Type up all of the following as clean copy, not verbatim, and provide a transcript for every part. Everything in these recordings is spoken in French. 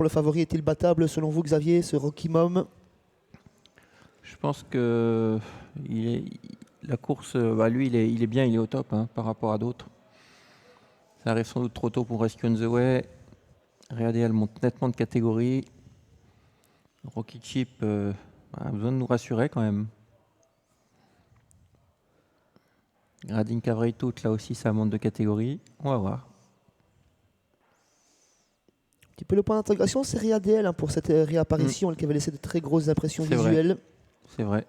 Le favori est-il battable selon vous, Xavier, ce Rocky Mom? Je pense que la course, lui, il est bien, il est au top hein, par rapport à d'autres. Ça arrive sans doute trop tôt pour Rescue on the Way. Real monte nettement de catégorie. Rocket Ship a besoin de nous rassurer quand même. Grading Cavray tout, là aussi, ça monte de catégorie. On va voir. Un petit peu le point d'intégration, c'est Riadel hein, pour cette réapparition, elle qui avait laissé de très grosses impressions visuelles. C'est vrai.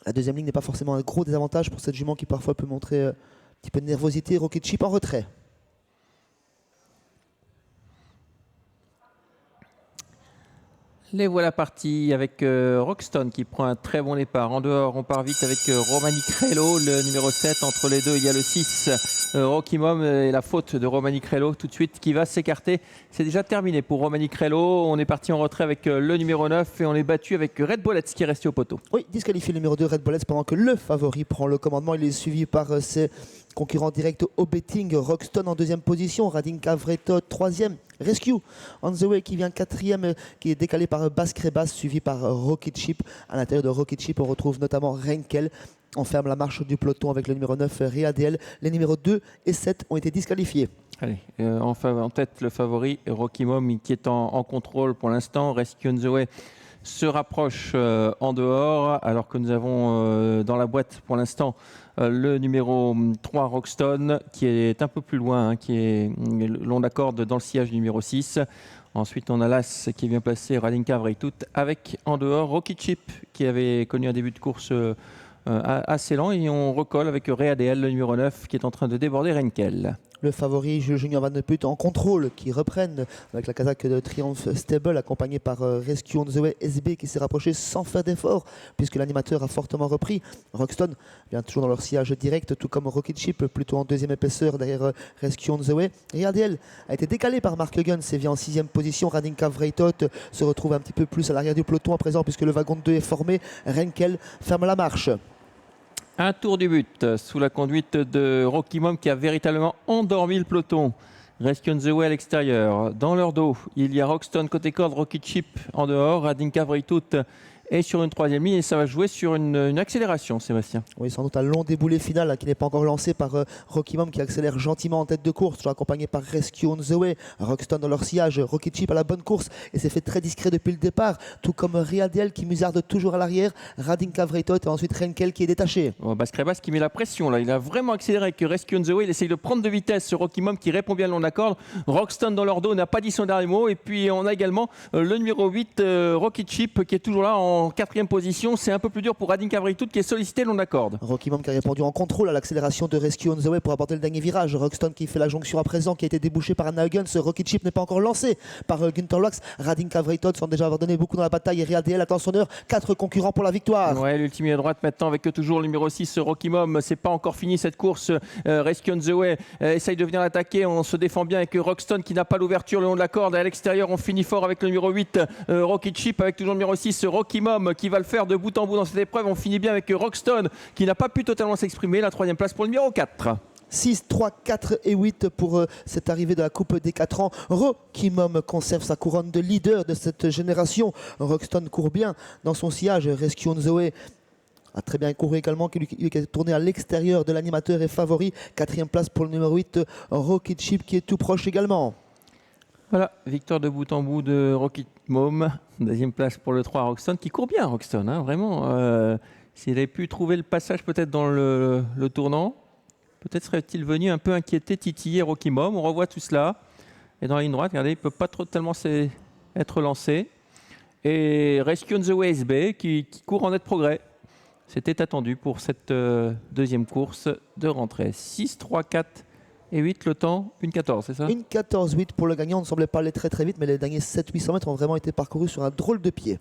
La deuxième ligne n'est pas forcément un gros désavantage pour cette jument qui parfois peut montrer un petit peu de nervosité. Rocket Ship en retrait. Les voilà partis avec Roxton qui prend un très bon départ. En dehors, on part vite avec Romani Crello, le numéro 7. Entre les deux, il y a le 6, Rocky Mom, et la faute de Romani Crello tout de suite qui va s'écarter. C'est déjà terminé pour Romani Crello. On est parti en retrait avec le numéro 9 et on est battu avec Red Bullets qui est resté au poteau. Oui, disqualifié le numéro 2, Red Bullets, pendant que le favori prend le commandement. Il est suivi par ses concurrents directs au betting. Roxton en deuxième position, Radin Cavreto troisième. Rescue on the Way qui vient quatrième, qui est décalé par Bass Krebas, suivi par Rocket Ship. À l'intérieur de Rocket Ship, on retrouve notamment Renkel. On ferme la marche du peloton avec le numéro 9, Riadel. Les numéros 2 et 7 ont été disqualifiés. Allez, en tête, le favori, Rocky Mom, qui est en contrôle pour l'instant. Rescue on the Way se rapproche en dehors, alors que nous avons dans la boîte pour l'instant le numéro 3 Roxton qui est un peu plus loin, hein, qui est long d'accorde dans le sillage du numéro 6. Ensuite on a l'As qui est bien placé, Radin Cavray tout avec en dehors Rocket Ship qui avait connu un début de course assez lent, et on recolle avec Readel, le numéro 9 qui est en train de déborder Renkel. Le favori Jules Junior Van de Put en contrôle qui reprennent avec la casaque de Triumph Stable accompagné par Rescue on the Way SB qui s'est rapproché sans faire d'effort puisque l'animateur a fortement repris. Roxton vient toujours dans leur sillage direct, tout comme Rocket Ship plutôt en deuxième épaisseur derrière Rescue on the Way. Riadel a été décalé par Mark Guns et vient en sixième position. Radin Cavreitot se retrouve un petit peu plus à l'arrière du peloton à présent puisque le wagon de 2 est formé. Renkel ferme la marche. Un tour du but sous la conduite de Rocky Mom qui a véritablement endormi le peloton. Rescue on the Way à l'extérieur. Dans leur dos, il y a Roxton côté corde, Rocket Ship en dehors, Radin Cavray tout et sur une troisième ligne, et ça va jouer sur une accélération, Sébastien. Oui, sans doute un long déboulé final hein, qui n'est pas encore lancé par Rocky Mom qui accélère gentiment en tête de course, toujours accompagné par Rescue on the Way. Roxton dans leur sillage, Rocket Ship à la bonne course et s'est fait très discret depuis le départ, tout comme Riadel qui musarde toujours à l'arrière, Radin Cavreitot et ensuite Renkel qui est détaché. Bass Krebas qui met la pression là, il a vraiment accéléré avec Rescue on the Way, il essaye de prendre de vitesse ce Rocky Mom qui répond bien le long de la corde. Roxton dans leur dos n'a pas dit son dernier mot, et puis on a également le numéro 8 Rocket Ship qui est toujours là en quatrième position. C'est un peu plus dur pour Radin Cavray tout qui est sollicité le long de la corde. Rocky Mom qui a répondu en contrôle à l'accélération de Rescue on the Way pour apporter le dernier virage. Roxton qui fait la jonction à présent, qui a été débouché par Anna Huggins. Rocket Ship n'est pas encore lancé par Gunther Lux. Radin Cavreitot semble déjà avoir donné beaucoup dans la bataille et Riadel attend son heure. 4 concurrents pour la victoire. Ouais, l'ultime à droite maintenant avec toujours le numéro 6 Rocky Mom. C'est pas encore fini cette course. Rescue on the Way essaye de venir l'attaquer. On se défend bien avec Roxton qui n'a pas l'ouverture le long de la corde. À l'extérieur, on finit fort avec le numéro 8 Rocket Ship, avec toujours le numéro 6 Rocky Mom qui va le faire de bout en bout dans cette épreuve. On finit bien avec Roxton qui n'a pas pu totalement s'exprimer. La troisième place pour le numéro 4. 6, 3, 4 et 8 pour cette arrivée de la Coupe des 4 ans. Rocky Mom conserve sa couronne de leader de cette génération. Roxton court bien dans son sillage. Rescue on the Way a très bien couru également, qui est tourné à l'extérieur de l'animateur et favori. Quatrième place pour le numéro 8 Rocket Ship qui est tout proche également. Voilà, victoire de bout en bout de Rocket Mom. Deuxième place pour le 3 Roxton qui court bien, Roxton, hein, vraiment. S'il avait pu trouver le passage peut-être dans le tournant, peut-être serait-il venu un peu inquiéter, titiller Rocky Mom. On revoit tout cela. Et dans la ligne droite, regardez, il ne peut pas trop tellement être lancé. Et Rescue on the Way SB qui court en net progrès. C'était attendu pour cette deuxième course de rentrée. 6, 3, 4 et 8, le temps, 1,14, c'est ça? 1,14,8 pour le gagnant. On ne semblait pas aller très très vite, mais les derniers 700-800 mètres ont vraiment été parcourus sur un drôle de pied.